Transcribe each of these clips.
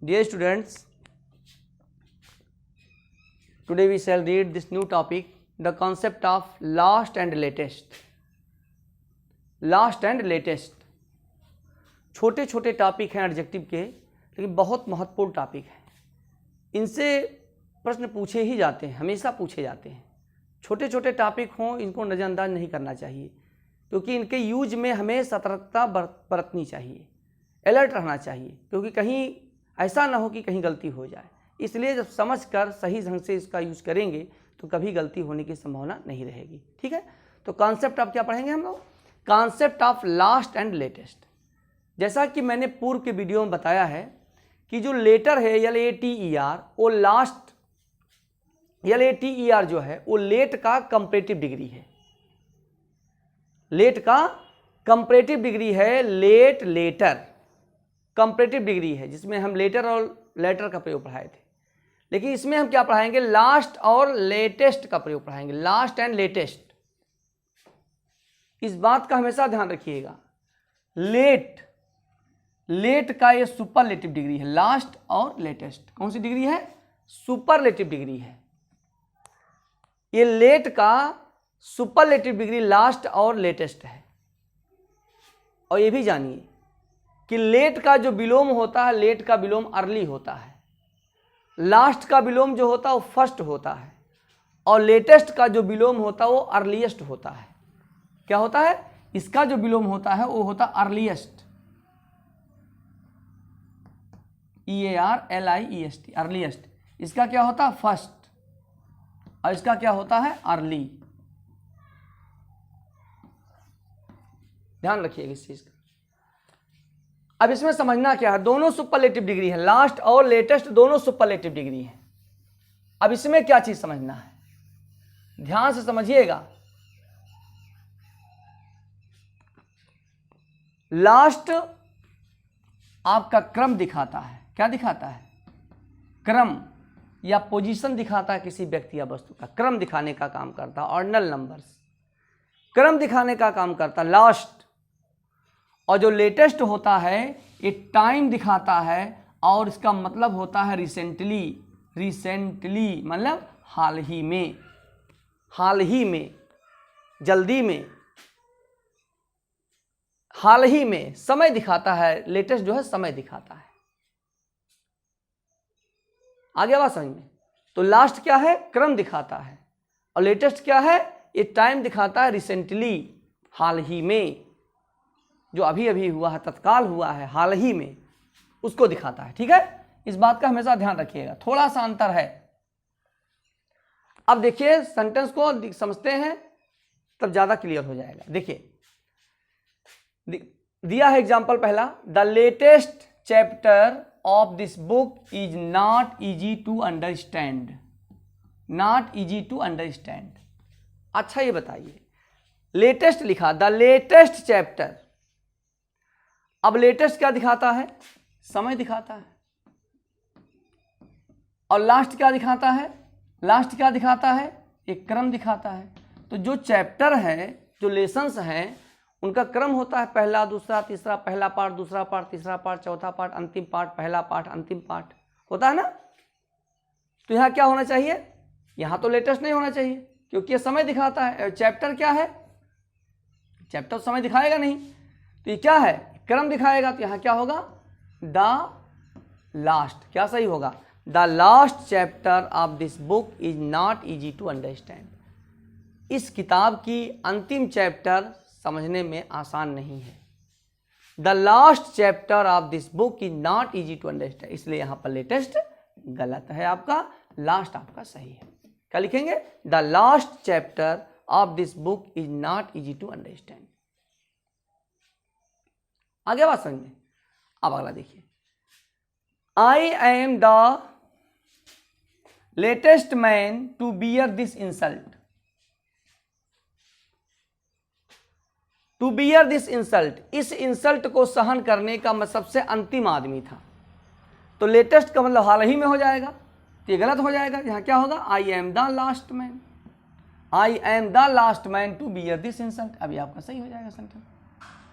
Dear students, today we shall read this new topic, the concept of last and latest. Last and latest छोटे छोटे topic हैं adjective के, लेकिन बहुत महत्वपूर्ण टॉपिक हैं। इनसे प्रश्न पूछे ही जाते हैं, हमेशा पूछे जाते हैं। छोटे छोटे टॉपिक हों, इनको नज़रअंदाज नहीं करना चाहिए, क्योंकि इनके यूज में हमें सतर्कता बरतनी चाहिए, अलर्ट रहना चाहिए, क्योंकि कहीं ऐसा ना हो कि कहीं गलती हो जाए। इसलिए जब समझकर सही ढंग से इसका यूज करेंगे तो कभी गलती होने की संभावना नहीं रहेगी। ठीक है, तो कॉन्सेप्ट अब क्या पढ़ेंगे हम लोग? Concept of last and latest. जैसा कि मैंने पूर्व के वीडियो में बताया है कि जो लेटर है LATER, वो लास्ट LATER जो है वो लेट का कंपैरेटिव डिग्री है। लेट का कंपैरेटिव डिग्री है, लेट लेटर कंपैरेटिव डिग्री है, जिसमें हम लेटर और लेटर का प्रयोग पढ़ाए थे। लेकिन इसमें हम क्या पढ़ाएंगे? लास्ट और लेटेस्ट का प्रयोग पढ़ाएंगे, लास्ट एंड लेटेस्ट। इस बात का हमेशा ध्यान रखिएगा, लेट का ये सुपरलेटिव डिग्री है। लास्ट और लेटेस्ट कौन सी डिग्री है? सुपरलेटिव डिग्री है। ये लेट का सुपरलेटिव डिग्री लास्ट और लेटेस्ट है। और ये भी जानिए कि लेट का जो विलोम होता है, लेट का विलोम अर्ली होता है। लास्ट का विलोम जो होता है वो फर्स्ट होता है, और लेटेस्ट का जो विलोम होता है वो अर्लीस्ट होता है। क्या होता है? इसका जो विलोम होता है वो होता अर्लीस्ट, EARLIEST, अर्लीस्ट। इसका क्या होता है? फर्स्ट। और इसका क्या होता है? अर्ली। ध्यान रखिएगा इस चीज का। अब इसमें समझना क्या है, दोनों सुपरलेटिव डिग्री है, लास्ट और लेटेस्ट दोनों सुपरलेटिव डिग्री है। अब इसमें क्या चीज समझना है, ध्यान से समझिएगा। लास्ट आपका क्रम दिखाता है। क्या दिखाता है? क्रम या पोजीशन दिखाता है किसी व्यक्ति या वस्तु का, क्रम दिखाने का काम करता है। ऑर्डिनल नंबर्स क्रम दिखाने का काम करता है लास्ट। और जो लेटेस्ट होता है ये टाइम दिखाता है, और इसका मतलब होता है रिसेंटली। रिसेंटली मतलब हाल ही में, हाल ही में, जल्दी में, हाल ही में समय दिखाता है। लेटेस्ट जो है समय दिखाता है। आगे बात समझ में? तो लास्ट क्या है? क्रम दिखाता है। और लेटेस्ट क्या है? ये टाइम दिखाता है, रिसेंटली, हाल ही में, जो अभी अभी हुआ है, तत्काल हुआ है, हाल ही में, उसको दिखाता है। ठीक है, इस बात का हमेशा ध्यान रखिएगा, थोड़ा सा अंतर है। अब देखिए सेंटेंस को समझते हैं तब ज्यादा क्लियर हो जाएगा। देखिए दिया है एग्जांपल पहला, the latest chapter of this book is not easy to understand. Not easy to understand. अच्छा ये बताइए, लेटेस्ट लिखा, द लेटेस्ट चैप्टर। अब लेटेस्ट क्या दिखाता है? समय दिखाता है। और लास्ट क्या दिखाता है? लास्ट क्या दिखाता है? एक क्रम दिखाता है। तो जो चैप्टर है, जो लेसन्स हैं, उनका क्रम होता है पहला, दूसरा, तीसरा, पहला पार्ट, दूसरा पार्ट, तीसरा पार्ट, चौथा पार्ट, अंतिम पार्ट, पहला पार्ट, अंतिम पार्ट, होता है ना? तो यहाँ क्या होना चाहिए? यहाँ तो लेटेस्ट नहीं होना चाहिए, क्योंकि ये समय दिखाता है। चैप्टर क्या है? चैप्टर समय दिखाएगा नहीं, तो ये क्या है? क्रम दिखाएगा। तो यहाँ क्या होगा? The last. क्या सही होगा? The last chapter of this book is not easy to understand. इस किताब की अंतिम चैप्टर समझने में आसान नहीं है। The last chapter of this book is not easy to understand. इसलिए यहाँ पर लेटेस्ट गलत है आपका, लास्ट आपका सही है। क्या लिखेंगे? The last chapter of this book is not easy to understand. आगे बात समझ में? अब अगला देखिए, I am the latest man to bear this insult. To bear this insult, इस इंसल्ट को सहन करने का मैं सबसे अंतिम आदमी था। तो लेटेस्ट का मतलब हाल ही में हो जाएगा, तो ये गलत हो जाएगा। यहाँ क्या होगा? I am the last man. I am the last man to bear this insult. अभी आपका सही हो जाएगा सेंटेंस।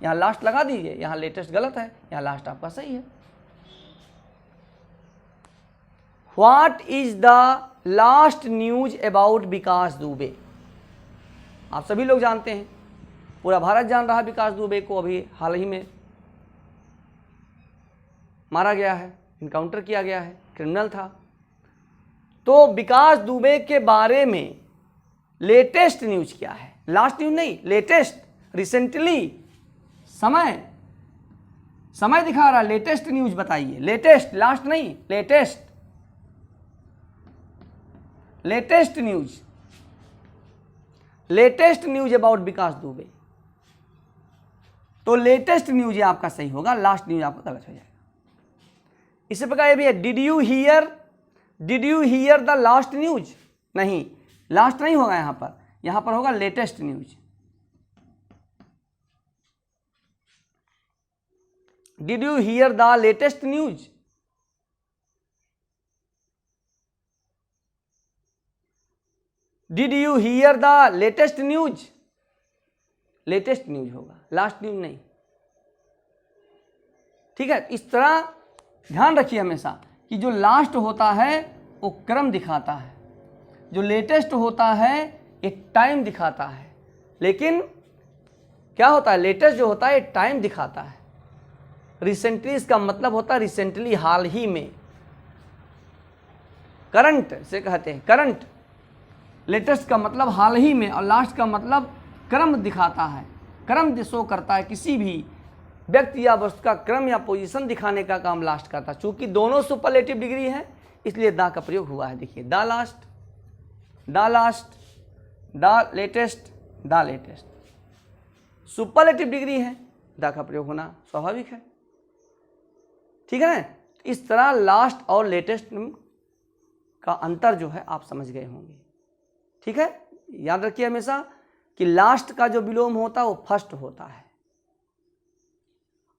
यहाँ लास्ट लगा दीजिए, यहाँ लेटेस्ट गलत है, यहाँ लास्ट आपका सही है। What is the last news about Vikas Dubey. आप सभी लोग जानते हैं, पूरा भारत जान रहा है विकास दुबे को, अभी हाल ही में मारा गया है, इनकाउंटर किया गया है, क्रिमिनल था। तो विकास दुबे के बारे में लेटेस्ट न्यूज क्या है? लास्ट न्यूज नहीं, लेटेस्ट, रिसेंटली, समय दिखा रहा है, लेटेस्ट न्यूज बताइए। लेटेस्ट, लास्ट नहीं, latest, latest news, latest news about Vikas Dubey. तो लेटेस्ट न्यूज आपका सही होगा, लास्ट न्यूज आपका गलत हो जाएगा। इसी प्रकार ये भी है, did you here the last news? नहीं, लास्ट नहीं होगा यहां पर होगा latest news. Did you here the latest news? Did you here the latest news? Latest news होगा, लास्ट न्यूज नहीं। ठीक है, इस तरह ध्यान रखिए हमेशा कि जो लास्ट होता है वो क्रम दिखाता है, जो लेटेस्ट होता है एक टाइम दिखाता है। लेकिन क्या होता है, लेटेस्ट जो होता है एक टाइम दिखाता है। रिसेंटली इसका मतलब होता है रिसेंटली, हाल ही में, करंट से कहते हैं, करंट। लेटेस्ट का मतलब हाल ही में, और लास्ट का मतलब क्रम दिखाता है, क्रम शो करता है। किसी भी व्यक्ति या वस्तु का क्रम या पोजीशन दिखाने का काम लास्ट करता है। चूंकि दोनों सुपरलेटिव डिग्री है इसलिए द का प्रयोग हुआ है। देखिए, the last, the last, the latest, the latest, superlative degree है, द का प्रयोग होना स्वाभाविक है। ठीक है ना? इस तरह लास्ट और लेटेस्ट का अंतर जो है आप समझ गए होंगे। ठीक है, याद रखिए हमेशा कि लास्ट का जो विलोम होता है वो फर्स्ट होता है,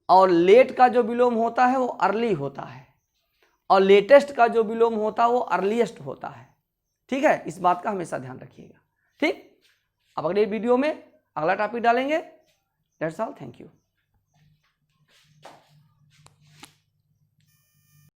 और लेट का जो विलोम होता है वो अर्ली होता है, और लेटेस्ट का जो विलोम होता है वो अर्लीस्ट होता है। ठीक है, इस बात का हमेशा ध्यान रखिएगा। ठीक, अब अगले वीडियो में अगला टॉपिक डालेंगे। That's all, thank you.